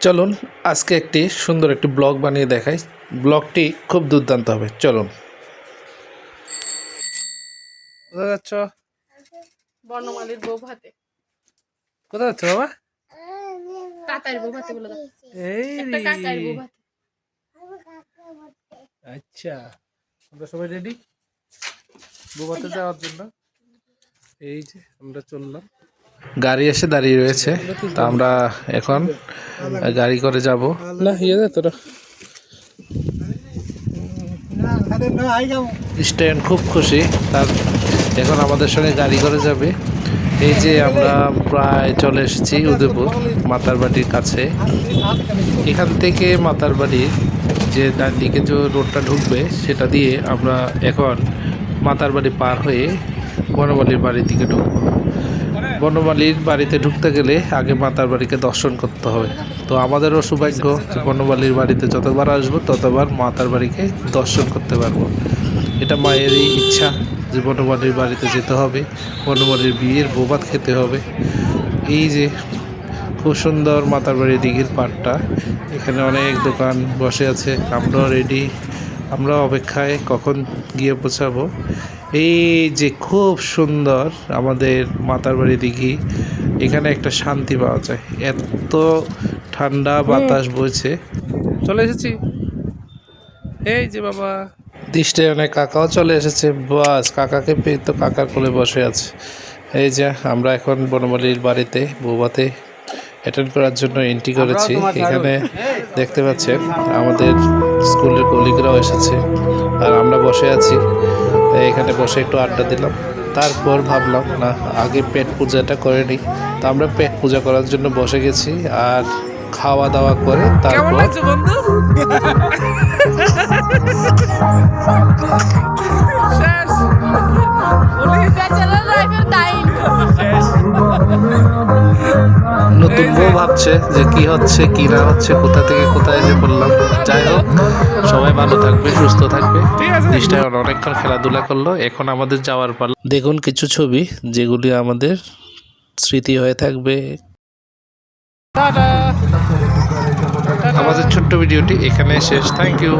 চলুন আজকে একটি সুন্দর একটি ব্লগ বানিয়ে দেখাই। ব্লগটি খুব দুর্দান্ত হবে। চলুন। কোথায় যাচ্ছ? বর্ণমালীর বউ ভাতে। কোথায় যাচ্ছ বাবা? কাকার বউ ভাতে বলে দাও। এই একটা কাকার বউ ভাতে। আচ্ছা, আমরা সবাই রেডি বউভাতে যাওয়ার জন্য। এই যে আমরা চললাম, গাড়ি এসে দাঁড়িয়ে রয়েছে, তা আমরা এখন গাড়ি করে যাব। না ইয়ে তোরা স্ট্যান্ড খুব খুশি, তার এখন আমাদের সঙ্গে গাড়ি করে যাবে। এই যে আমরা প্রায় চলে এসেছি উদয়পুর মাতারবাড়ির কাছে। এখান থেকে মাতারবাড়ির যে ডান দিকে যে রোডটা ঢুকবে সেটা দিয়ে আমরা এখন মাতারবাড়ি পার হয়ে বনমালীর বাড়ির দিকে ঢুকবো। বনমালীর বাড়িতে ঢুকতে গেলে আগে মাতার বাড়িকে দর্শন করতে হবে। তো আমাদেরও সৌভাগ্য যে বনমালীর বাড়িতে যতবার আসবো ততবার মাতার বাড়িকে দর্শন করতে পারবো। এটা মায়েরই ইচ্ছা যে বনমালীর বাড়িতে যেতে হবে, বনমালীর বিয়ের বৌভাত খেতে হবে। এই যে খুব সুন্দর মাতার বাড়ির দিঘির পাড়টা, এখানে অনেক দোকান বসে আছে। আমরাও রেডি, আমরা অপেক্ষায় কখন গিয়ে পৌঁছাবো। এই যে খুব সুন্দর আমাদের মাতার বাড়ি দিঘি, এখানে একটা শান্তি পাওয়া যায়, এত ঠান্ডা বাতাস বইছে। চলে এসেছি, এই যে বাবা দৃষ্টি অনেক কাকাও চলে এসেছে। বাস কাকাকে পেয়ে তো কাকার কোলে বসে আছে। এই যে আমরা এখন বনমালীর বাড়িতে বৌভাতে অ্যাটেন্ড করার জন্য এন্ট্রি করেছি। এখানে দেখতে পাচ্ছেন আমাদের স্কুলের কলিগরাও এসেছে, আর আমরা বসে আছি। এখানে বসে একটু আড্ডা দিলাম, তারপর ভাবলাম না আগে পেট পূজাটা করে নিই। তো আমরা পেট পূজা করার জন্য বসে গেছি, আর খাওয়া দাওয়া করে তারপর নতুন বউ ভাবছে যে কি হচ্ছে কি না হচ্ছে, কোথা থেকে কোথায় যে বললাম। যাই হোক, সবাই ভালো থাকবে, সুস্থ থাকবে। নিশ্চয় অনেকক্ষণ খেলাধুলা করলো, এখন আমাদের যাওয়ার পালা। দেখুন কিছু ছবি যেগুলি আমাদের স্মৃতি হয়ে থাকবে। আমাদের ছোট্ট ভিডিওটি এখানে শেষ। Thank you.